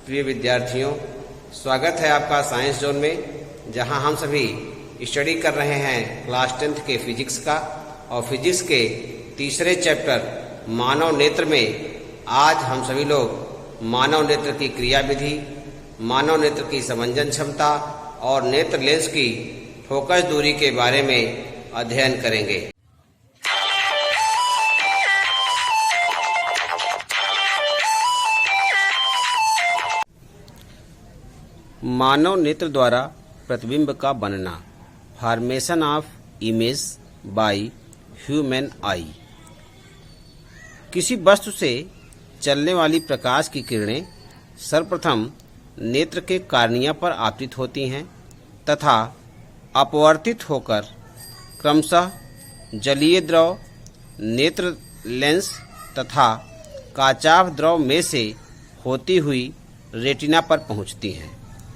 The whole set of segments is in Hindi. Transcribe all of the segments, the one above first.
प्रिय विद्यार्थियों, स्वागत है आपका साइंस जोन में, जहां हम सभी स्टडी कर रहे हैं क्लास 10th के फिजिक्स का। और फिजिक्स के तीसरे चैप्टर मानव नेत्र में आज हम सभी लोग मानव नेत्र की क्रिया विधि, मानव नेत्र की समंजन क्षमता और नेत्र लेंस की फोकस दूरी के बारे में अध्ययन करेंगे। मानव नेत्र द्वारा प्रतिबिंब का बनना, formation of image by human आई। किसी वस्तु से चलने वाली प्रकाश की किरणें सर्वप्रथम नेत्र के कार्निया पर आपतित होती हैं तथा अपवर्तित होकर क्रमशः जलीय द्रव, नेत्र लेंस तथा काचाभ द्रव में से होती हुई रेटिना पर पहुंचती हैं,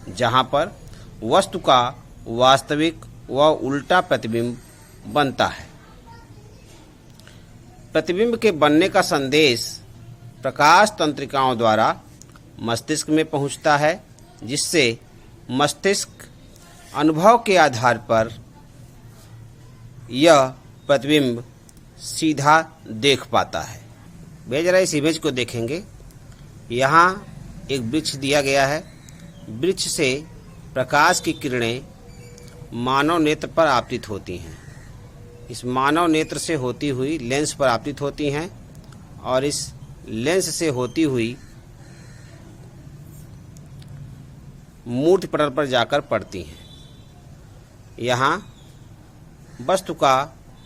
जहां पर वस्तु का वास्तविक व उल्टा प्रतिबिंब बनता है। प्रतिबिंब के बनने का संदेश प्रकाश तंत्रिकाओं द्वारा मस्तिष्क में पहुंचता है, जिससे मस्तिष्क अनुभव के आधार पर यह प्रतिबिंब सीधा देख पाता है। वे जरा इस इमेज को देखेंगे। यहाँ एक वृक्ष दिया गया है। वृक्ष से प्रकाश की किरणें मानव नेत्र पर आपतित होती हैं। इस मानव नेत्र से होती हुई लेंस पर आपतित होती हैं और इस लेंस से होती हुई मूर्ति पटल पर जाकर पड़ती हैं। यहाँ वस्तु का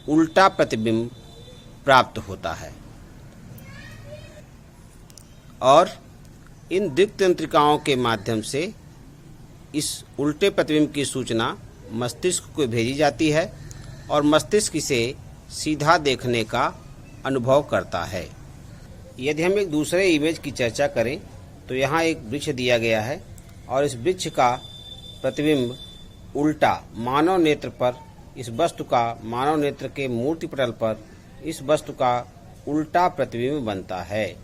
उल्टा प्रतिबिंब प्राप्त होता है और इन दिक् तंत्रिकाओं के माध्यम से इस उल्टे प्रतिबिंब की सूचना मस्तिष्क को भेजी जाती है और मस्तिष्क इसे सीधा देखने का अनुभव करता है। यदि हम एक दूसरे इमेज की चर्चा करें तो यहाँ एक वृक्ष दिया गया है और इस वृक्ष का प्रतिबिंब उल्टा मानव नेत्र पर, इस वस्तु का मानव नेत्र के मूर्ति पटल पर इस वस्तु का उल्टा प्रतिबिंब बनता है।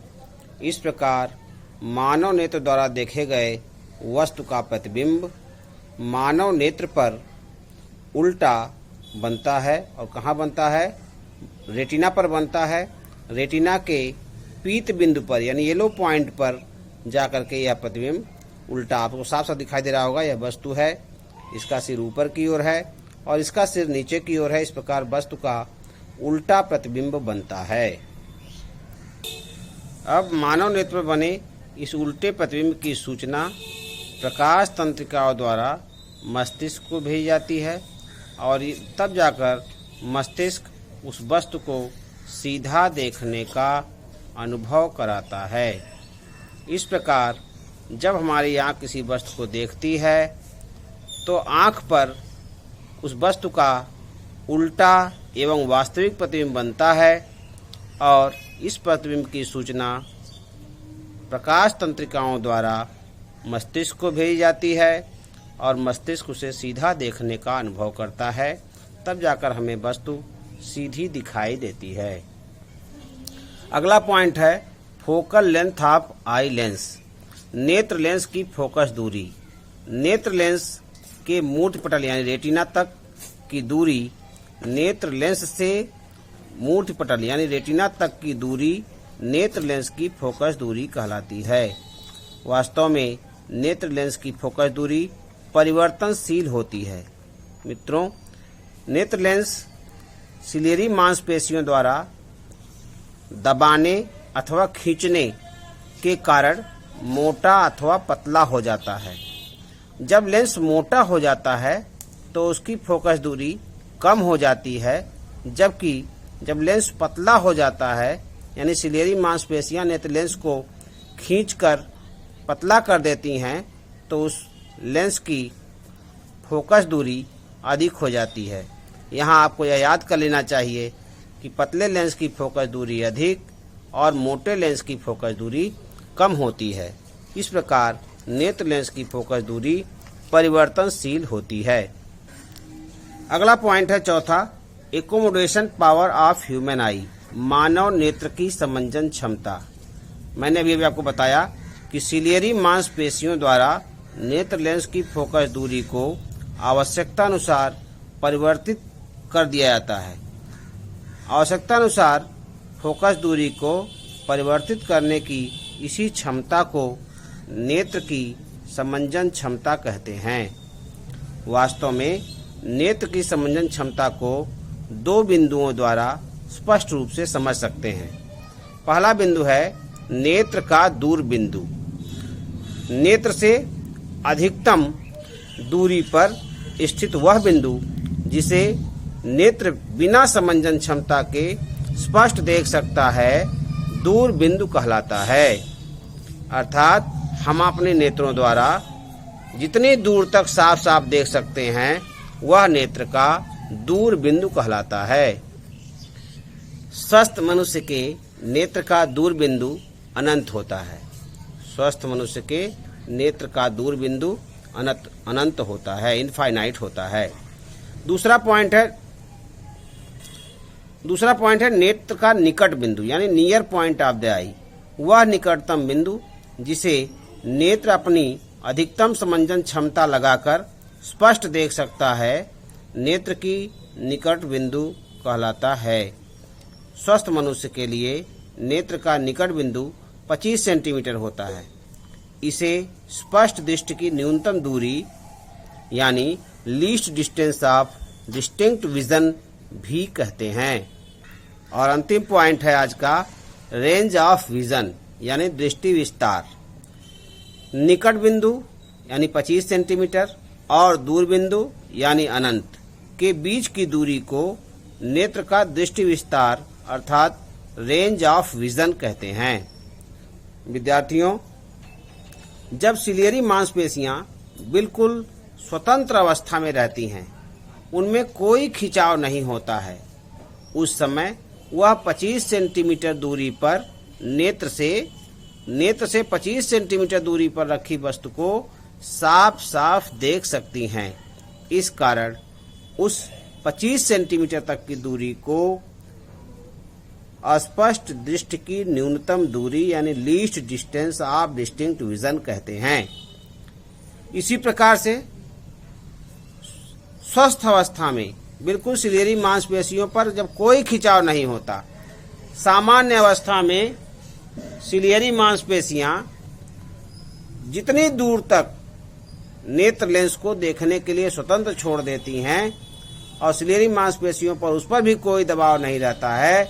इस प्रकार मानव नेत्र द्वारा देखे गए वस्तु का प्रतिबिंब मानव नेत्र पर उल्टा बनता है। और कहाँ बनता है? रेटिना पर बनता है। रेटिना के पीत बिंदु पर यानी येलो पॉइंट पर जाकर के यह प्रतिबिंब उल्टा, आपको साफ साफ दिखाई दे रहा होगा, यह वस्तु है। इसका सिर ऊपर की ओर है और इसका सिर नीचे की ओर है। इस प्रकार वस्तु का उल्टा प्रतिबिंब बनता है। अब मानव नेत्र पर बने इस उल्टे प्रतिबिंब की सूचना प्रकाश तंत्रिकाओं द्वारा मस्तिष्क को भेजी जाती है और तब जाकर मस्तिष्क उस वस्तु को सीधा देखने का अनुभव कराता है। इस प्रकार जब हमारी आँख किसी वस्तु को देखती है तो आँख पर उस वस्तु का उल्टा एवं वास्तविक प्रतिबिंब बनता है और इस प्रतिबिंब की सूचना प्रकाश तंत्रिकाओं द्वारा मस्तिष्क को भेजी जाती है और मस्तिष्क उसे सीधा देखने का अनुभव करता है। तब जाकर हमें वस्तु सीधी दिखाई देती है। अगला पॉइंट है focal length of eye lens, नेत्र लेंस की फोकस दूरी। नेत्र लेंस के मूर्ति पटल यानी रेटिना तक की दूरी नेत्र लेंस से मूर्ति पटल यानी रेटिना तक की दूरी नेत्र लेंस की फोकस दूरी कहलाती है। वास्तव में नेत्र लेंस की फोकस दूरी परिवर्तनशील होती है। मित्रों, नेत्र लेंस सिलेरी मांसपेशियों द्वारा दबाने अथवा खींचने के कारण मोटा अथवा पतला हो जाता है। जब लेंस मोटा हो जाता है तो उसकी फोकस दूरी कम हो जाती है, जबकि जब लेंस पतला हो जाता है यानी सिलेरी मांसपेशियां नेत्र लेंस को खींचकर पतला कर देती हैं तो उस लेंस की फोकस दूरी अधिक हो जाती है। यहाँ आपको यह याद कर लेना चाहिए कि पतले लेंस की फोकस दूरी अधिक और मोटे लेंस की फोकस दूरी कम होती है। इस प्रकार नेत्र लेंस की फोकस दूरी परिवर्तनशील होती है। अगला पॉइंट है चौथा, accommodation power of human eye, मानव नेत्र की समंजन क्षमता। मैंने अभी आपको बताया कि सिलियरी मांसपेशियों द्वारा नेत्र लेंस की फोकस दूरी को आवश्यकता अनुसार परिवर्तित कर दिया जाता है। आवश्यकता अनुसार फोकस दूरी को परिवर्तित करने की इसी क्षमता को नेत्र की समंजन क्षमता कहते हैं। वास्तव में नेत्र की समंजन क्षमता को दो बिंदुओं द्वारा स्पष्ट रूप से समझ सकते हैं। पहला बिंदु है नेत्र का दूर बिंदु। नेत्र से अधिकतम दूरी पर स्थित वह बिंदु जिसे नेत्र बिना समंजन क्षमता के स्पष्ट देख सकता है दूर बिंदु कहलाता है। अर्थात हम अपने नेत्रों द्वारा जितनी दूर तक साफ साफ देख सकते हैं वह नेत्र का दूर बिंदु कहलाता है। स्वस्थ मनुष्य के नेत्र का दूर बिंदु अनंत होता है। स्वस्थ मनुष्य के नेत्र का दूर बिंदु अनंत होता है, इनफाइनाइट होता है। दूसरा पॉइंट है नेत्र का निकट बिंदु यानी नियर पॉइंट ऑफ द आई। वह निकटतम बिंदु जिसे नेत्र अपनी अधिकतम समंजन क्षमता लगाकर स्पष्ट देख सकता है नेत्र की निकट बिंदु कहलाता है। स्वस्थ मनुष्य के लिए नेत्र का निकट बिंदु 25 सेंटीमीटर होता है। इसे स्पष्ट दृष्टि की न्यूनतम दूरी यानी least distance of distinct vision भी कहते हैं। और अंतिम पॉइंट है आज का रेंज ऑफ विजन यानी दृष्टि विस्तार। निकट बिंदु यानी 25 सेंटीमीटर और दूर बिंदु यानी अनंत के बीच की दूरी को नेत्र का दृष्टि विस्तार अर्थात रेंज ऑफ विजन कहते हैं। विद्यार्थियों, जब सिलियरी मांसपेशियां बिल्कुल स्वतंत्र अवस्था में रहती हैं, उनमें कोई खिंचाव नहीं होता है, उस समय वह 25 सेंटीमीटर दूरी पर नेत्र से 25 सेंटीमीटर दूरी पर रखी वस्तु को साफ साफ देख सकती हैं। इस कारण उस 25 सेंटीमीटर तक की दूरी को अस्पष्ट दृष्टि की न्यूनतम दूरी यानी least distance of distinct vision कहते हैं। इसी प्रकार से स्वस्थ अवस्था में बिल्कुल सिलियरी मांसपेशियों पर जब कोई खिंचाव नहीं होता, सामान्य अवस्था में सिलियरी मांसपेशियां जितनी दूर तक नेत्र लेंस को देखने के लिए स्वतंत्र छोड़ देती हैं और सिलियरी मांसपेशियों पर उस पर भी कोई दबाव नहीं रहता है,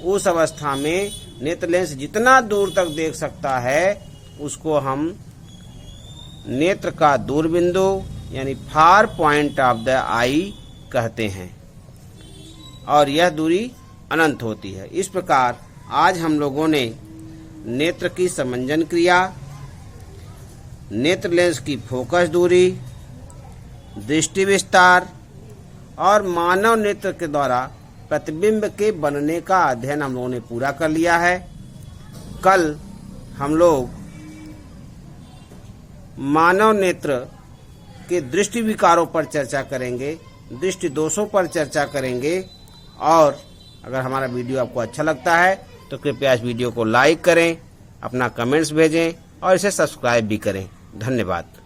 उस अवस्था में नेत्र लेंस जितना दूर तक देख सकता है उसको हम नेत्र का दूर बिंदु यानी फार पॉइंट ऑफ द आई कहते हैं और यह दूरी अनंत होती है। इस प्रकार आज हम लोगों ने नेत्र की समंजन क्रिया, नेत्र लेंस की फोकस दूरी, दृष्टि विस्तार और मानव नेत्र के द्वारा प्रतिबिंब के बनने का अध्ययन हम लोगों ने पूरा कर लिया है। कल हम लोग मानव नेत्र के दृष्टि विकारों पर चर्चा करेंगे, दृष्टि दोषों पर चर्चा करेंगे। और अगर हमारा वीडियो आपको अच्छा लगता है तो कृपया इस वीडियो को लाइक करें, अपना कमेंट्स भेजें और इसे सब्सक्राइब भी करें। धन्यवाद।